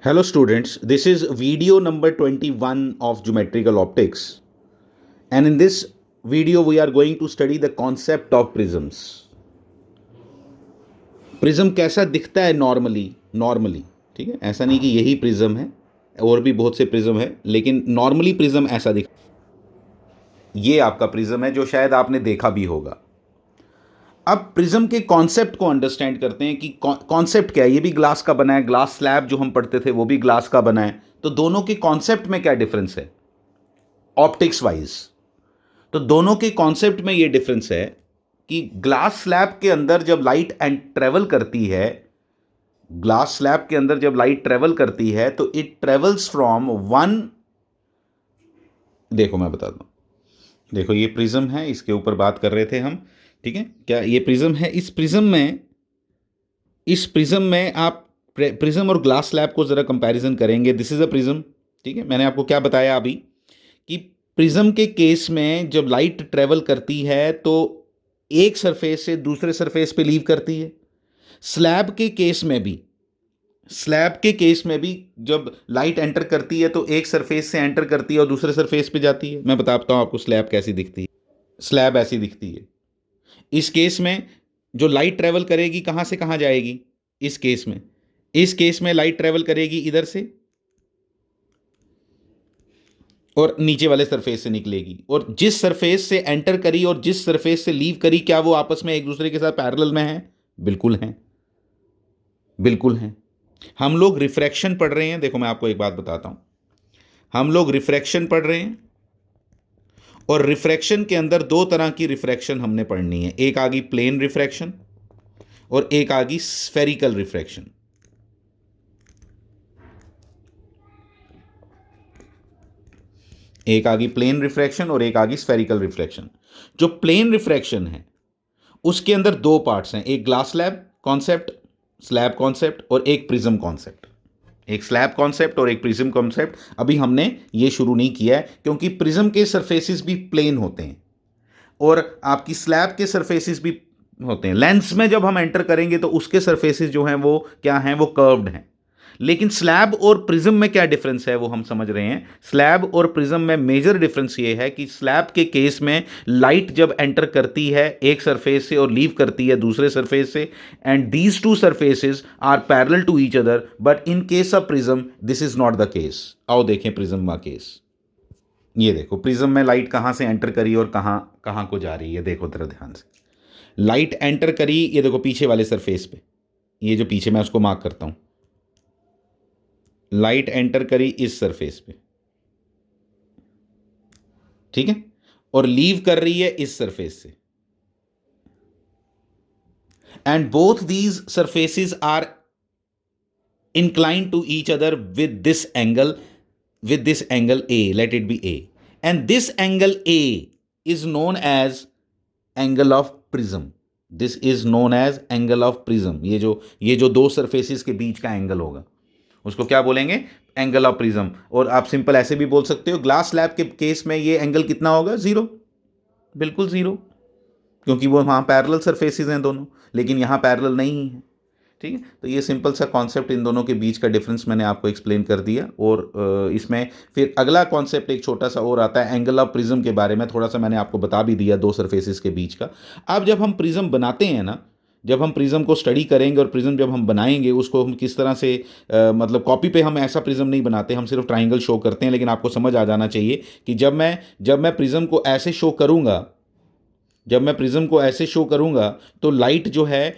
Hello students, this is video number 21 of geometrical optics, and in this video we are going to study the concept of prisms. Prism कैसा दिखता है normally, ठीक है। ऐसा नहीं कि यही प्रिज्म है, और भी बहुत से प्रिज्म है, लेकिन नॉर्मली प्रिज्म ऐसा दिख, ये आपका प्रिज्म है जो शायद आपने देखा भी होगा। अब प्रिज्म के कॉन्सेप्ट को अंडरस्टैंड करते हैं कि कॉन्सेप्ट क्या है। ये भी ग्लास का बना है, ग्लास स्लैब जो हम पढ़ते थे वो भी ग्लास का बना है, तो दोनों के कॉन्सेप्ट में क्या डिफरेंस है ऑप्टिक्स वाइज। तो दोनों के कॉन्सेप्ट में ये डिफरेंस है कि ग्लास स्लैब के अंदर जब लाइट एंड ट्रेवल करती है, ग्लास स्लैब के अंदर जब लाइट ट्रेवल करती है तो इट ट्रेवल्स फ्रॉम वन, देखो मैं बताता हूं, देखो ये प्रिज्म है, इसके ऊपर बात कर रहे थे हम, ठीक है। क्या ये प्रिज्म है? इस प्रिज्म में आप प्रिज्म और ग्लास स्लैब को ज़रा कंपैरिजन करेंगे। दिस इज़ अ प्रिज्म, ठीक है। मैंने आपको क्या बताया अभी कि प्रिज्म के केस में जब लाइट ट्रेवल करती है तो एक सरफेस से दूसरे सरफेस पे लीव करती है। स्लैब के केस में भी जब लाइट एंटर करती है तो एक सरफेस से एंटर करती है और दूसरे सरफेस पे जाती है। मैं बताता हूँ आपको स्लैब कैसी दिखती है। स्लैब ऐसी दिखती है। इस केस में जो लाइट ट्रेवल करेगी कहाँ से कहाँ जाएगी? इस केस में लाइट ट्रेवल करेगी इधर से और नीचे वाले सरफेस से निकलेगी, और जिस सरफेस से एंटर करी और जिस सरफेस से लीव करी, क्या वो आपस में एक दूसरे के साथ पैरेलल में है? बिल्कुल हैं, बिल्कुल हैं। हम लोग रिफ्रैक्शन पढ़ रहे हैं। देखो मैं आपको एक बात बताता हूं, हम लोग रिफ्रैक्शन पढ़ रहे हैं, और रिफ्रैक्शन के अंदर दो तरह की रिफ्रैक्शन हमने पढ़नी है। एक आ गई प्लेन रिफ्रैक्शन और एक आ गई स्फेरिकल रिफ्रैक्शन। एक आ गई प्लेन रिफ्रैक्शन और एक आ गई स्फेरिकल रिफ्रैक्शन। जो प्लेन रिफ्रैक्शन है उसके अंदर दो पार्ट्स हैं, एक ग्लास स्लैब कॉन्सेप्ट और एक प्रिज्म कॉन्सेप्ट। एक स्लैब कॉन्सेप्ट और एक प्रिज्म कॉन्सेप्ट। अभी हमने ये शुरू नहीं किया है क्योंकि प्रिज्म के सरफेसेस भी प्लेन होते हैं और आपकी स्लैब के सरफेसेस भी होते हैं। लेंस में जब हम एंटर करेंगे तो उसके सरफेसेस जो हैं वो क्या हैं? वो कर्व्ड हैं। लेकिन स्लैब और प्रिज्म में क्या डिफरेंस है वो हम समझ रहे हैं। स्लैब और प्रिज्म में मेजर डिफरेंस ये है कि स्लैब के केस में लाइट जब एंटर करती है एक सरफेस से और लीव करती है दूसरे सरफेस से, and these two surfaces are parallel to each other, but in case of prism this is not the case. आओ देखें प्रिज्म का केस। ये देखो प्रिज्म में लाइट कहां से एंटर करी और कहां कहां को जा रही है। देखो जरा ध्यान से, लाइट एंटर करी, ये देखो पीछे वाले सरफेस पे, ये जो पीछे मैं उसको मार्क करता हूं, लाइट एंटर करी इस सरफेस पे, ठीक है, और लीव कर रही है इस सरफेस से, and both these surfaces are inclined to each other with this angle A, let it be A, and this angle A is known as angle of prism. This is known as angle of prism. ये जो दो surfaces के बीच का angle होगा उसको क्या बोलेंगे? Angle of prism. और आप सिंपल ऐसे भी बोल सकते हो, ग्लास स्लैब के केस में ये एंगल कितना होगा? जीरो, बिल्कुल जीरो, क्योंकि वो वहाँ पैरेलल सरफेसेस हैं दोनों, लेकिन यहाँ पैरेलल नहीं है, ठीक है। तो ये सिंपल सा कॉन्सेप्ट, इन दोनों के बीच का डिफरेंस मैंने आपको एक्सप्लेन कर दिया। और इसमें फिर अगला कॉन्सेप्ट एक छोटा सा और आता है एंगल ऑफ प्रिज्म के बारे में। थोड़ा सा मैंने आपको बता भी दिया दो सरफेसेस के बीच का। अब जब हम प्रिज्म बनाते हैं ना, जब हम प्रिज्म को स्टडी करेंगे और प्रिज्म जब हम बनाएंगे उसको हम किस तरह से मतलब कॉपी पे हम ऐसा प्रिज्म नहीं बनाते, हम सिर्फ ट्राइंगल शो करते हैं। लेकिन आपको समझ आ जाना चाहिए कि जब मैं प्रिज्म को ऐसे शो करूंगा, तो लाइट जो है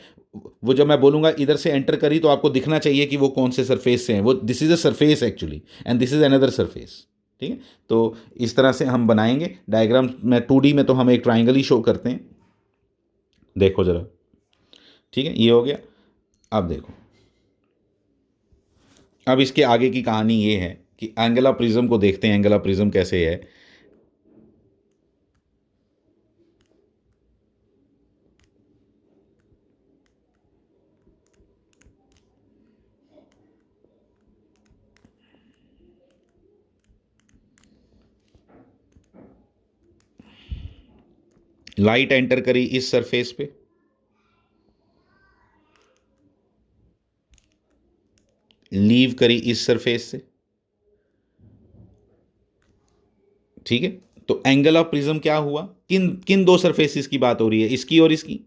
वो, जब मैं बोलूंगा इधर से एंटर करी, तो आपको दिखना चाहिए कि वो कौन से सरफेस से हैं। वो this is a surface actually, and this is another surface, ठीक है। तो इस तरह से हम बनाएंगे डायग्राम में। 2D में तो हम एक ट्राइंगल ही शो करते हैं। देखो जरा, ठीक है, ये हो गया। अब देखो, अब इसके आगे की कहानी ये है कि एंगल ऑफ प्रिज्म को देखते हैं, एंगल ऑफ प्रिज्म कैसे है। लाइट एंटर करी इस सरफेस पे, लीव करी इस सरफेस से, ठीक है। तो एंगल ऑफ प्रिज्म क्या हुआ, किन किन दो सरफेसिस की बात हो रही है, इसकी और इसकी।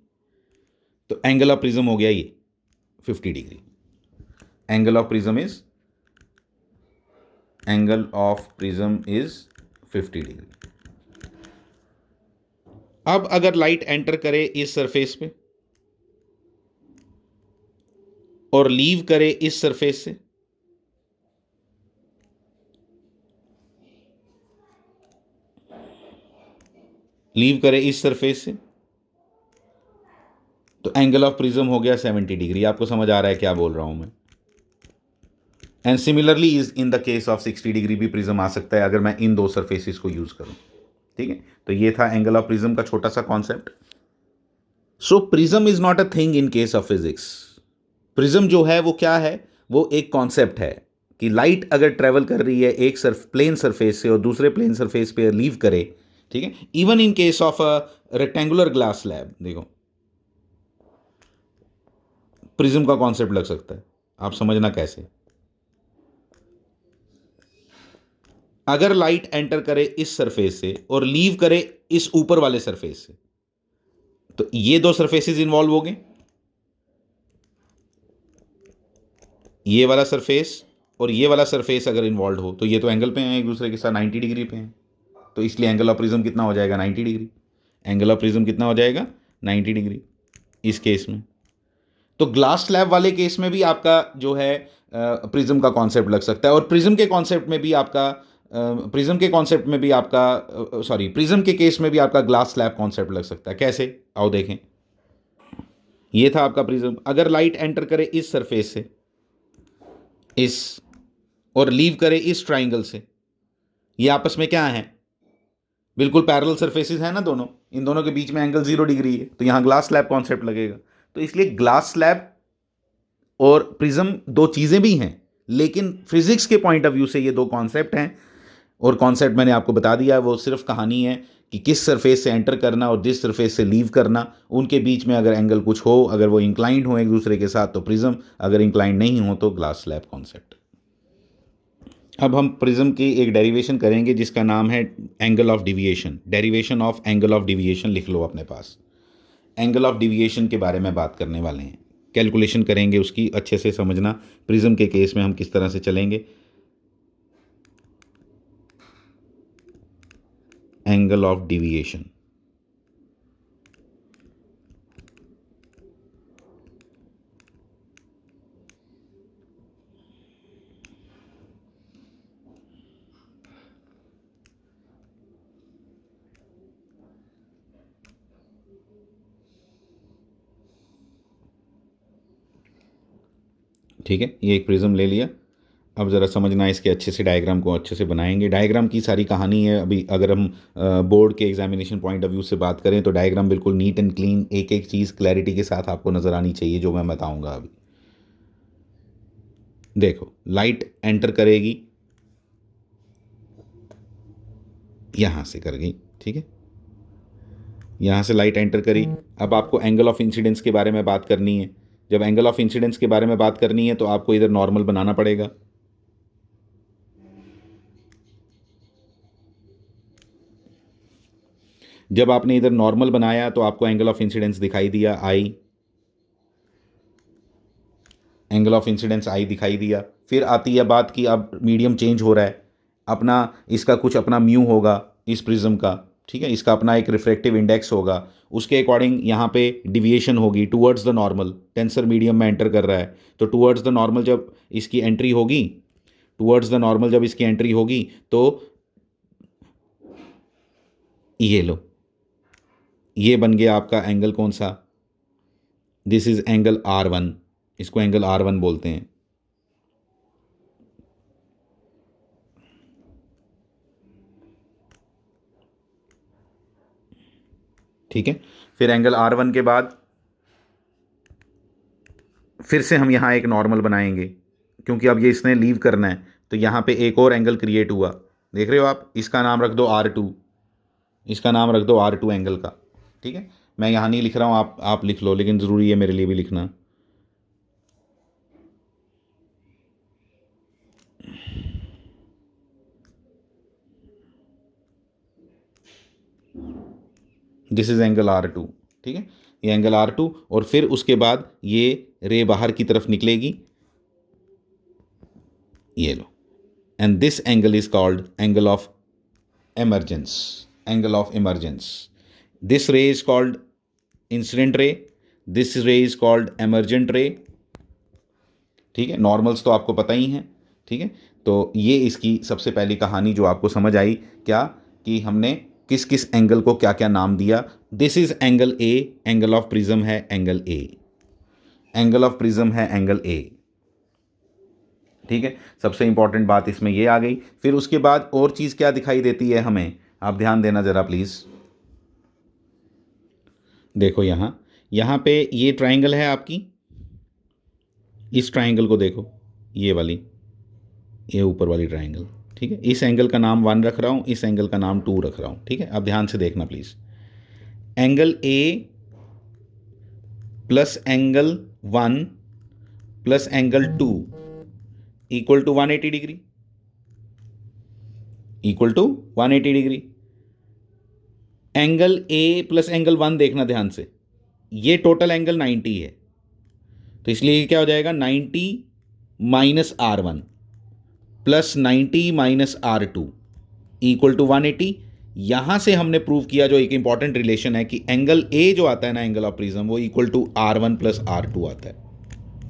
तो एंगल ऑफ प्रिज्म हो गया ये 50 degree. Angle of prism is 50 degree. अब अगर लाइट एंटर करे इस सरफेस पे और लीव करे इस सरफेस से, लीव करे इस सरफेस से, तो एंगल ऑफ प्रिज्म हो गया 70 डिग्री। आपको समझ आ रहा है क्या बोल रहा हूं मैं। And similarly is in the case of 60 degree भी प्रिज्म आ सकता है अगर मैं इन दो सरफेसिस को यूज करूं, ठीक है। तो ये था एंगल ऑफ प्रिज्म का छोटा सा concept. So prism is not a thing in case of physics. Prism जो है वो क्या है, वो एक कॉन्सेप्ट है कि लाइट अगर ट्रेवल कर रही है एक प्लेन सरफेस से और दूसरे प्लेन सरफेस पे लीव करे, ठीक है। Even in case of a rectangular glass slab, देखो प्रिज्म का कॉन्सेप्ट लग सकता है। आप समझना कैसे। अगर लाइट एंटर करे इस सरफेस से और लीव करे इस ऊपर वाले सरफेस से, तो ये दो सरफेसेस इन्वॉल्व हो गए, ये वाला सरफेस और ये वाला सरफेस अगर इन्वॉल्व हो, तो ये तो एंगल पे हैं एक दूसरे के साथ, 90 डिग्री पे हैं। तो इसलिए एंगल ऑफ प्रिज्म कितना हो जाएगा, 90 डिग्री। एंगल ऑफ प्रिज्म कितना हो जाएगा, 90 डिग्री इस केस में। तो ग्लास स्लैब वाले केस में भी आपका जो है प्रिज्म का कॉन्सेप्ट लग सकता है, और प्रिज्म के कॉन्सेप्ट में भी आपका प्रिज्म के केस में भी आपका ग्लास स्लैब कॉन्सेप्ट लग सकता है। कैसे, आओ देखें। ये था आपका प्रिज्म। अगर लाइट एंटर करे इस सरफेस से, इस, और लीव करे इस ट्राइंगल से, ये आपस में क्या है, बिल्कुल पैरेलल सरफेसेस है ना दोनों, इन दोनों के बीच में एंगल 0 डिग्री है, तो यहां ग्लास स्लैब कॉन्सेप्ट लगेगा। तो इसलिए ग्लास स्लैब और प्रिज्म दो चीजें भी हैं, लेकिन फिजिक्स के पॉइंट ऑफ व्यू से ये दो कॉन्सेप्ट हैं। और कॉन्सेप्ट मैंने आपको बता दिया है, वो सिर्फ कहानी है कि किस सरफेस से एंटर करना और जिस सरफेस से लीव करना, उनके बीच में अगर एंगल कुछ हो, अगर वो इंक्लाइंड हो एक दूसरे के साथ तो प्रिज्म, अगर इंक्लाइंड नहीं हो तो ग्लास स्लैब कॉन्सेप्ट। अब हम प्रिज्म की एक डेरिवेशन करेंगे जिसका नाम है angle of deviation. Derivation of angle of deviation लिख लो अपने पास। एंगल ऑफ डिविएशन के बारे में बात करने वाले हैं, कैलकुलेशन करेंगे उसकी, अच्छे से समझना प्रिज्म के केस में हम किस तरह से चलेंगे। एंगल ऑफ डिविएशन, ठीक है। ये एक प्रिज्म ले लिया। अब ज़रा समझना इसके अच्छे से, डायग्राम को अच्छे से बनाएंगे। डायग्राम की सारी कहानी है। अभी अगर हम बोर्ड के एग्जामिनेशन पॉइंट ऑफ व्यू से बात करें तो डायग्राम बिल्कुल नीट एंड क्लीन, एक एक चीज़ क्लैरिटी के साथ आपको नज़र आनी चाहिए जो मैं बताऊंगा अभी। देखो, लाइट एंटर करेगी, यहाँ से कर गई, ठीक है। यहाँ से लाइट एंटर करी। अब आपको एंगल ऑफ इंसिडेंस के बारे में बात करनी है। जब एंगल ऑफ इंसिडेंस के बारे में बात करनी है तो आपको इधर नॉर्मल बनाना पड़ेगा। जब आपने इधर नॉर्मल बनाया तो आपको एंगल ऑफ इंसिडेंस दिखाई दिया, आई, एंगल ऑफ इंसिडेंस आई दिखाई दिया। फिर आती है बात कि अब मीडियम चेंज हो रहा है, अपना इसका कुछ अपना म्यू होगा इस प्रिज्म का, ठीक है। इसका अपना एक रिफ्रैक्टिव इंडेक्स होगा, उसके अकॉर्डिंग यहाँ पे डिविएशन होगी towards the normal. Tensor medium में एंटर कर रहा है तो टूवर्ड्स द नॉर्मल जब इसकी एंट्री होगी, टूवर्ड्स द नॉर्मल जब इसकी एंट्री होगी तो ये लो, ये बन गया आपका एंगल कौन सा, दिस इज एंगल R1। इसको एंगल R1 बोलते हैं, ठीक है। फिर एंगल R1 के बाद फिर से हम यहाँ एक नॉर्मल बनाएंगे, क्योंकि अब ये इसने लीव करना है तो यहाँ पे एक और एंगल क्रिएट हुआ, देख रहे हो आप। इसका नाम रख दो R2, इसका नाम रख दो R2 एंगल का, ठीक है। मैं यहाँ नहीं लिख रहा हूँ, आप लिख लो, लेकिन ज़रूरी है मेरे लिए भी लिखना। दिस इज एंगल R2, ठीक है, ये एंगल R2, और फिर उसके बाद ये रे बाहर की तरफ निकलेगी, ये लो, and this angle is called angle of emergence, angle of emergence. This ray is called incident ray, this ray is called emergent ray, ठीक है, नॉर्मल्स तो आपको पता ही हैं, ठीक है। तो ये इसकी सबसे पहली कहानी जो आपको समझ आई, क्या कि हमने किस किस एंगल को क्या क्या नाम दिया। This is angle A, angle of prism है angle A, angle of prism है एंगल ए, ठीक है। सबसे इंपॉर्टेंट बात इसमें ये आ गई। फिर उसके बाद और चीज़ क्या दिखाई देती है हमें, आप ध्यान देना ज़रा प्लीज़। देखो यहाँ पे ये ट्राइंगल है आपकी, इस ट्राइंगल को देखो, ये वाली, ये ऊपर वाली ट्राइंगल, ठीक है। इस एंगल का नाम 1 रख रहा हूँ, इस एंगल का नाम 2 रख रहा हूँ, ठीक है। अब ध्यान से देखना please. Angle A plus angle 1 plus angle 2 equal to 180 degree, equal to 180 degree. Angle A plus angle 1 देखना ध्यान से, ये टोटल एंगल 90 है, तो इसलिए क्या हो जाएगा, 90 minus R1 plus 90 minus R2 equal to 180। यहां से हमने प्रूव किया जो एक इंपॉर्टेंट रिलेशन है कि एंगल ए जो आता है ना, एंगल ऑफ प्रिज्म, वो equal to R1 plus R2 आता है।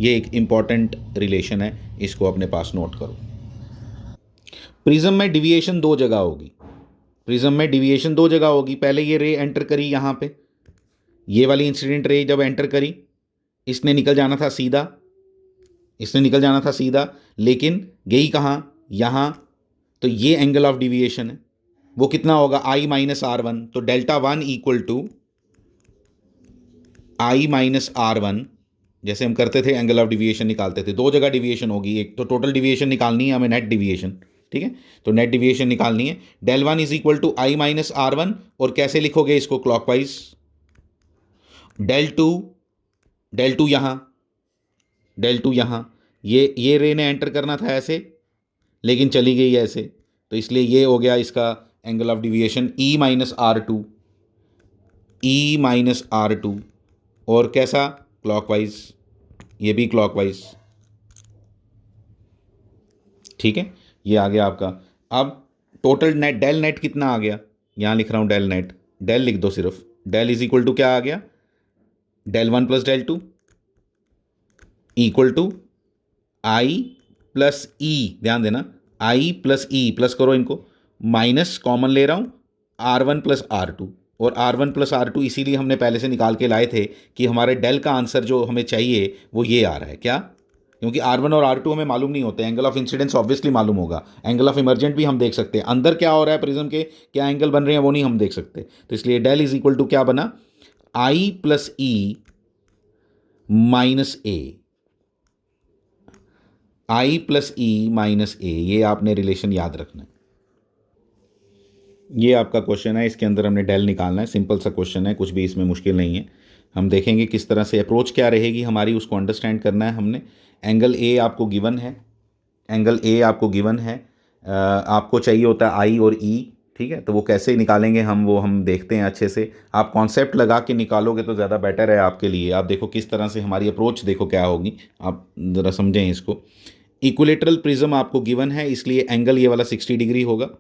ये एक इंपॉर्टेंट रिलेशन है, इसको अपने पास नोट करो। प्रिज्म में डिविएशन 2 जगह होगी, प्रिज्म में डिविएशन 2 जगह होगी। पहले ये रे एंटर करी यहाँ पे, ये वाली इंसिडेंट रे जब एंटर करी, इसने निकल जाना था सीधा, इसने निकल जाना था सीधा, लेकिन गई कहाँ, यहाँ। तो ये एंगल ऑफ डिविएशन है, वो कितना होगा, I माइनस R1। तो delta 1 equal to I minus R1, जैसे हम करते थे एंगल ऑफ डिविएशन निकालते थे, 2 जगह डिविएशन होगी, एक तो टोटल डिविएशन निकालनी है हमें, नेट डिविएशन, ठीक है। तो नेट डिविएशन निकालनी है, del 1 is equal to I minus R1, और कैसे लिखोगे इसको, क्लॉकवाइज, डेल 2 यहाँ, डेल 2 यहाँ, ये रे ने एंटर करना था ऐसे, लेकिन चली गई ऐसे, तो इसलिए ये हो गया इसका angle of deviation E minus R2, E minus R2, और कैसा, क्लॉकवाइज, ये भी क्लॉकवाइज, ठीक है। ये आ गया आपका। अब टोटल नेट, डेल नेट कितना आ गया, यहाँ लिख रहा हूँ डेल नेट, डेल लिख दो सिर्फ, डेल इज इक्वल टू क्या आ गया, del 1 plus del 2 equal to I plus E, ध्यान देना, I प्लस E, प्लस करो इनको, माइनस कॉमन ले रहा हूँ, R1 प्लस R2, और R1 प्लस R2 इसीलिए हमने पहले से निकाल के लाए थे कि हमारे डेल का आंसर जो हमें चाहिए वो ये आ रहा है, क्या, क्योंकि R1 और R2 हमें मालूम नहीं होते। एंगल ऑफ इंसिडेंस ऑब्वियसली मालूम होगा, एंगल ऑफ इमर्जेंट भी हम देख सकते हैं, अंदर क्या हो रहा है प्रिज्म के, क्या एंगल बन रहे हैं वो नहीं हम देख सकते। तो इसलिए डेल इज इक्वल टू क्या बना, I plus E minus A, I plus E minus A, ये आपने रिलेशन याद रखना है। ये आपका क्वेश्चन है, इसके अंदर हमने डेल निकालना है, सिंपल सा क्वेश्चन है, कुछ भी इसमें मुश्किल नहीं है। हम देखेंगे किस तरह से अप्रोच क्या रहेगी हमारी, उसको अंडरस्टैंड करना है हमने। एंगल ए आपको गिवन है, एंगल ए आपको गिवन है, आपको चाहिए होता है आई और ई, ठीक है। तो वो कैसे निकालेंगे हम, वो हम देखते हैं अच्छे से। आप कॉन्सेप्ट लगा के निकालोगे तो ज़्यादा बेटर है आपके लिए। आप देखो किस तरह से हमारी अप्रोच देखो क्या होगी, आप ज़रा समझें इसको। इक्विलेटरल प्रिज्म आपको गिवन है, इसलिए एंगल ये वाला 60 डिग्री होगा,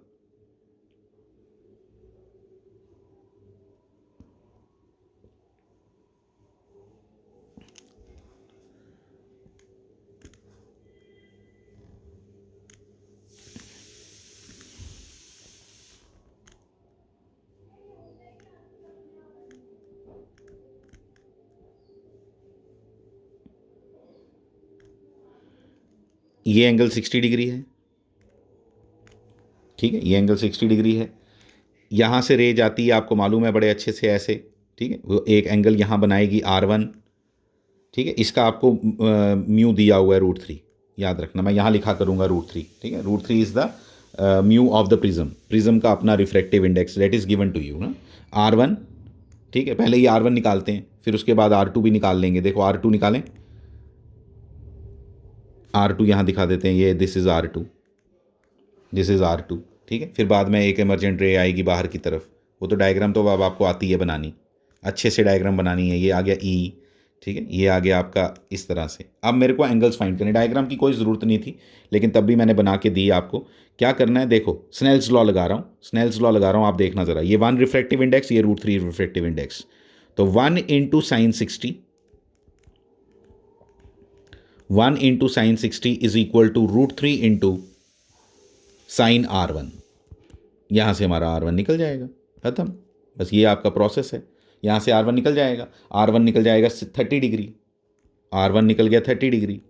ये एंगल 60 डिग्री है, ठीक है, ये एंगल 60 डिग्री है। यहाँ से रे जाती है, आपको मालूम है बड़े अच्छे से ऐसे, ठीक है। वो एक एंगल यहाँ बनाएगी R1, ठीक है। इसका आपको म्यू दिया हुआ है √3, याद रखना, मैं यहाँ लिखा करूँगा √3, ठीक है। √3 is the mu of the prism, prism का अपना refractive index that is given to you ना, R1, ठीक है। पहले ये R1 निकालते हैं, फिर उसके बाद R2 भी निकाल लेंगे। देखो R2 निकालें, R2 यहाँ दिखा देते हैं, ये this is R2, this is R2, ठीक है। फिर बाद में एक इमरजेंट रे आएगी बाहर की तरफ, वो तो डायग्राम तो अब आपको आती है बनानी, अच्छे से डायग्राम बनानी है। ये आ गया ई, ठीक है, ये आ गया आपका इस तरह से। अब मेरे को एंगल्स फाइंड करने, डायग्राम की कोई ज़रूरत नहीं थी लेकिन तब भी मैंने बना के दी आपको। क्या करना है, देखो स्नेल्स लॉ लगा रहा हूँ, स्नेल्स लॉ लगा रहा हूँ, आप देखना ज़रा। ये 1 रिफ्रैक्टिव इंडेक्स, ये √3 रिफ्रैक्टिव इंडेक्स, तो 1 into sine 60, 1 into sine 60 is equal to √3 into sine R1। यहाँ से हमारा R1 निकल जाएगा, खत्म। बस ये आपका प्रोसेस है। यहाँ से R1 निकल जाएगा, R1 निकल जाएगा 30 डिग्री, R1 निकल गया 30 डिग्री,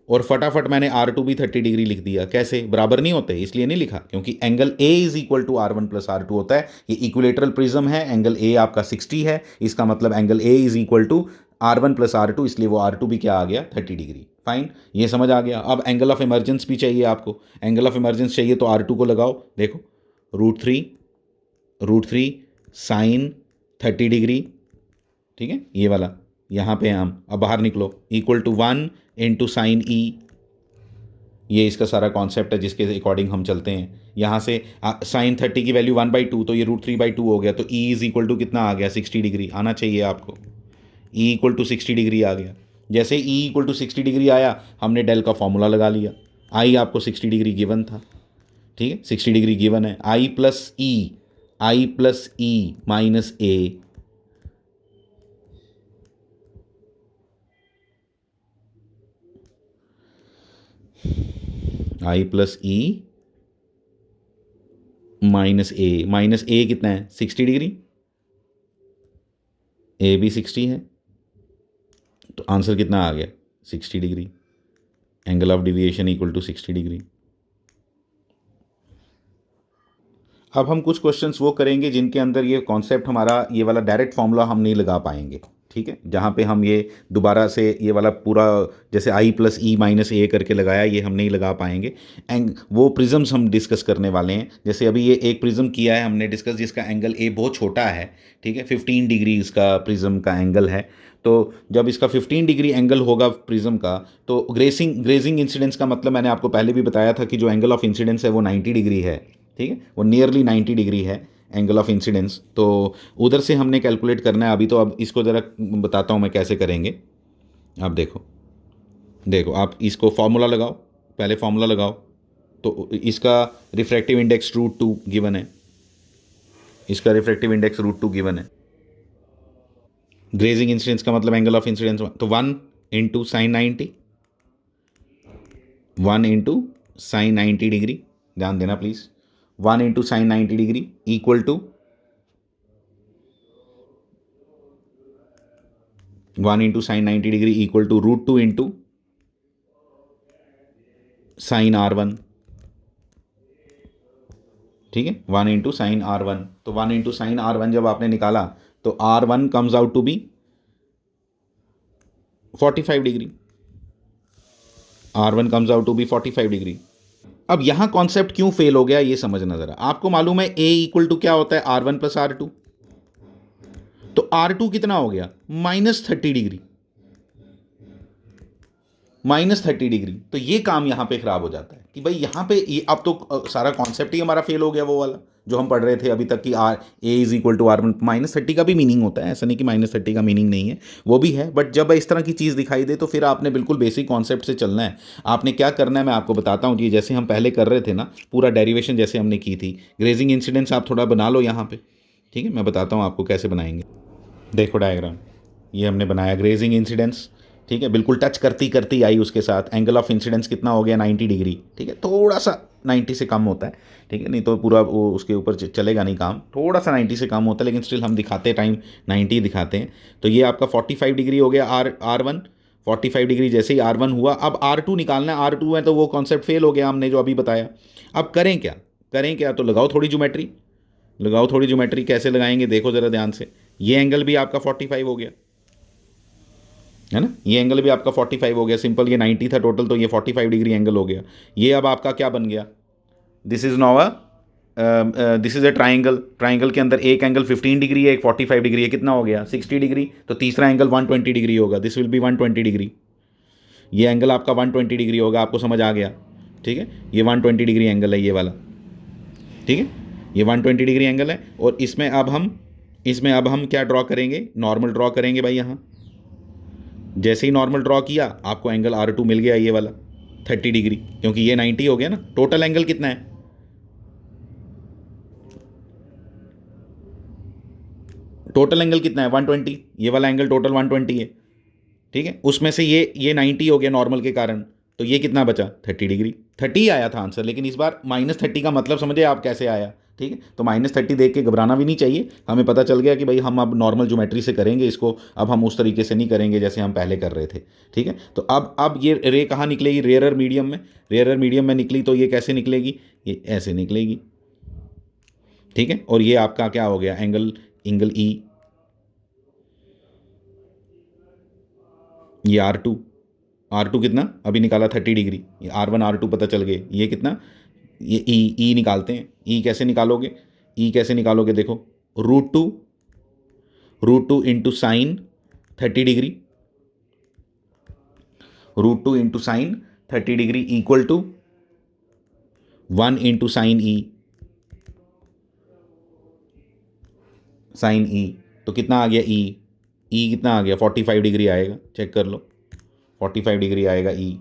और फटाफट मैंने R2 भी 30 डिग्री लिख दिया। कैसे, बराबर नहीं होते इसलिए नहीं लिखा, क्योंकि angle A is equal to R1 plus R2 होता है। ये इक्विलेटरल प्रिज्म है, एंगल A आपका 60 है, इसका मतलब angle A is equal to R1 plus R2, इसलिए वो R2 भी क्या आ गया, 30 डिग्री। फाइन, ये समझ आ गया। अब एंगल ऑफ इमरजेंस भी चाहिए आपको, एंगल ऑफ इमरजेंस चाहिए तो R2 को लगाओ, देखो √3 साइन 30 डिग्री, ठीक है, ये वाला यहाँ पे हम अब बाहर निकलो, इक्वल टू 1 इंटू साइन ई। ये इसका सारा कॉन्सेप्ट है जिसके अकॉर्डिंग हम चलते हैं। यहाँ से साइन 30 की वैल्यू 1/2, तो ये √3/2 हो गया, तो ई इज इक्वल टू कितना आ गया, 60 डिग्री आना चाहिए आपको। ई इक्वल टू 60 डिग्री आ गया। जैसे ई इक्वल टू 60 डिग्री आया, हमने डेल का फॉर्मूला लगा लिया। आई आपको 60 डिग्री गिवन था, ठीक है, 60 डिग्री गिवन है। आई प्लस ई माइनस ए, आई प्लस ई माइनस ए कितना है, 60 डिग्री, ए भी 60 है, तो आंसर कितना आ गया, 60 degree. Angle of deviation equal to 60 degree. अब हम कुछ क्वेश्चंस वो करेंगे जिनके अंदर ये कॉन्सेप्ट हमारा, ये वाला डायरेक्ट फॉर्मूला हम नहीं लगा पाएंगे, ठीक है, जहाँ पे हम ये दोबारा से ये वाला पूरा जैसे आई प्लस ई माइनस ए करके लगाया, ये हम नहीं लगा पाएंगे। एंड वो प्रिज्म्स हम डिस्कस करने वाले हैं। जैसे अभी ये एक प्रिज्म किया है हमने डिस्कस, जिसका एंगल ए बहुत छोटा है, ठीक है, 15 डिग्री इसका प्रिज्म का एंगल है। तो जब इसका 15 डिग्री एंगल होगा प्रिज्म का, तो ग्रेजिंग इंसिडेंस का मतलब मैंने आपको पहले भी बताया था कि जो एंगल ऑफ इंसिडेंस है वो 90 डिग्री है, ठीक है, वो नियरली 90 डिग्री है एंगल ऑफ इंसिडेंस। तो उधर से हमने कैलकुलेट करना है अभी। तो अब इसको ज़रा बताता हूँ मैं कैसे करेंगे। आप देखो आप इसको फॉर्मूला लगाओ, पहले फॉर्मूला लगाओ। तो इसका रिफ्रैक्टिव इंडेक्स √2 गिवन है, इसका रिफ्रैक्टिव इंडेक्स √2 गिवन है। ग्रेजिंग इंसिडेंस का मतलब एंगल ऑफ इंसिडेंस, तो 1 into sine 90, 1 into sine 90 degree, ध्यान देना please, 1 into sine 90 degree equal to 1 into sine 90 degree equal to √2 into sine R1, ठीक है, 1 इंटू साइन R1। तो 1 इंटू साइन R1 जब आपने निकाला तो R1 comes out to be 45 degree, R1 comes out to be 45 degree. अब यहां concept क्यों फेल हो गया ये समझना जरा। आपको मालूम है A इक्वल टू क्या होता है, R1 प्लस R2, तो R2 कितना हो गया, -30 डिग्री, -30 डिग्री। तो ये काम यहाँ पे खराब हो जाता है कि भाई यहाँ पे ये अब तो सारा कॉन्सेप्ट ही हमारा फेल हो गया, वो वाला जो हम पढ़ रहे थे अभी तक कि A is equal to R1। -30 का भी मीनिंग होता है, ऐसा नहीं कि -30 का मीनिंग नहीं है, वो भी है, बट जब इस तरह की चीज़ दिखाई दे तो फिर आपने बिल्कुल बेसिक कॉन्सेप्ट से चलना है। आपने क्या करना है मैं आपको बताता हूँ जी। जैसे हम पहले कर रहे थे ना, पूरा डेरिवेशन जैसे हमने की थी, ग्रेजिंग इंसिडेंस आप थोड़ा बना लो यहाँ पे, ठीक है, मैं बताता हूँ आपको कैसे बनाएंगे। देखो डायग्राम ये हमने बनाया, ग्रेजिंग इंसिडेंस, ठीक है, बिल्कुल टच करती करती आई उसके साथ। एंगल ऑफ इंसिडेंस कितना हो गया, 90 डिग्री, ठीक है, थोड़ा सा 90 से कम होता है, ठीक है, नहीं तो पूरा वो उसके ऊपर चलेगा नहीं काम, थोड़ा सा 90 से कम होता है, लेकिन स्टिल हम दिखाते टाइम 90 दिखाते हैं। तो ये आपका 45 डिग्री हो गया R1। 45 डिग्री जैसे ही R1 हुआ, अब R2 निकालना है। R2 है तो वो कॉन्सेप्ट फेल हो गया हमने जो अभी बताया। अब करें क्या, तो लगाओ थोड़ी ज्योमेट्री। कैसे लगाएंगे देखो ज़रा ध्यान से। ये एंगल भी आपका 45 हो गया, है ना, ये एंगल भी आपका 45 हो गया। सिंपल, ये 90 था टोटल, तो ये 45 डिग्री एंगल हो गया। ये अब आपका क्या बन गया, दिस इज अ ट्राइंगल के अंदर एक एंगल 15 डिग्री है, एक 45 डिग्री है, कितना हो गया 60 डिग्री। तो तीसरा एंगल 120 डिग्री होगा, दिस विल बी 120 डिग्री। ये एंगल आपका 120 डिग्री होगा, आपको समझ आ गया, ठीक है, ये 120 डिग्री एंगल है ये वाला, ठीक है। ये 120 डिग्री एंगल है। और इसमें अब हम क्या ड्रॉ करेंगे, नॉर्मल ड्रॉ करेंगे भाई। यहाँ जैसे ही नॉर्मल ड्रॉ किया आपको एंगल R2 मिल गया, ये वाला 30 डिग्री, क्योंकि ये 90 हो गया ना। टोटल एंगल कितना है, टोटल एंगल कितना है 120, ये वाला एंगल टोटल 120 है, ठीक है। उसमें से ये 90 हो गया नॉर्मल के कारण, तो ये कितना बचा 30 डिग्री। 30 आया था आंसर, लेकिन इस बार -30 का मतलब समझे आप कैसे आया, ठीक है। तो -30 देख के घबराना भी नहीं चाहिए, हमें पता चल गया कि भाई हम अब नॉर्मल ज्योमेट्री से करेंगे इसको, अब हम उस तरीके से नहीं करेंगे जैसे हम पहले कर रहे थे, ठीक है। तो अब ये रे कहाँ निकलेगी, रेयरर मीडियम में। रेयरर मीडियम में निकली तो ये कैसे निकलेगी, ये ऐसे निकलेगी, ठीक है। और ये आपका क्या हो गया, एंगल ई, ये R2 कितना अभी निकाला 30 डिग्री, ये R1 R2 पता चल गए, ये कितना, ये ई निकालते हैं। ई कैसे निकालोगे, देखो, √2 into sine 30 degree, √2 into sine 30 degree equal to 1 into sine e. तो कितना आ गया ई कितना आ गया 45 डिग्री आएगा, चेक कर लो, 45 डिग्री आएगा ई।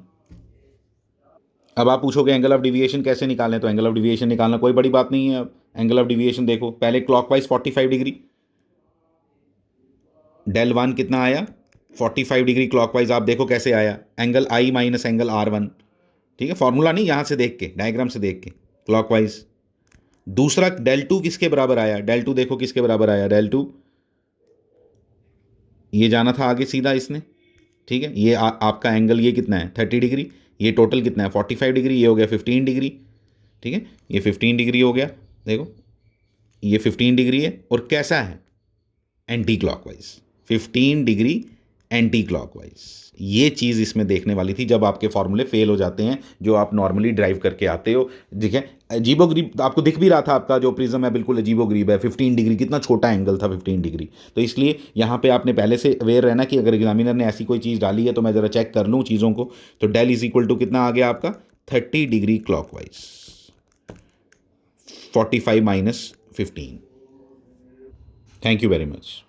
अब आप पूछोगे एंगल ऑफ डिविएशन कैसे निकालें, तो एंगल ऑफ डिविएशन निकालना कोई बड़ी बात नहीं है। अब एंगल ऑफ डिविएशन देखो, पहले क्लॉकवाइज 45 डिग्री, del1 कितना आया 45 डिग्री क्लॉकवाइज। आप देखो कैसे आया, एंगल आई माइनस एंगल R1, ठीक है। फॉर्मूला नहीं, यहाँ से देख के, डायग्राम से देख के क्लॉकवाइज। दूसरा del2 किसके बराबर आया, del2 देखो किसके बराबर आया, del2 ये जाना था आगे सीधा इसने, ठीक है। ये आपका एंगल ये कितना है 30 डिग्री, ये टोटल कितना है 45 डिग्री, ये हो गया 15 डिग्री, ठीक है। ये 15 डिग्री हो गया, देखो ये 15 डिग्री है, और कैसा है anti clockwise, 15 degree anti clockwise. ये चीज़ इसमें देखने वाली थी जब आपके फॉर्मूले फेल हो जाते हैं, जो आप नॉर्मली ड्राइव करके आते हो, ठीक है। अजीबोगरीब आपको दिख भी रहा था, आपका जो प्रिज्म है बिल्कुल अजीबोगरीब है, 15 डिग्री कितना छोटा एंगल था 15 डिग्री। तो इसलिए यहाँ पे आपने पहले से अवेयर रहना कि अगर एग्जामिनर ने ऐसी कोई चीज़ डाली है तो मैं ज़रा चेक कर लूँ चीज़ों को। तो del इज इक्वल टू कितना आ गया आपका 30 degree clockwise, 45 minus 15। Thank you very much.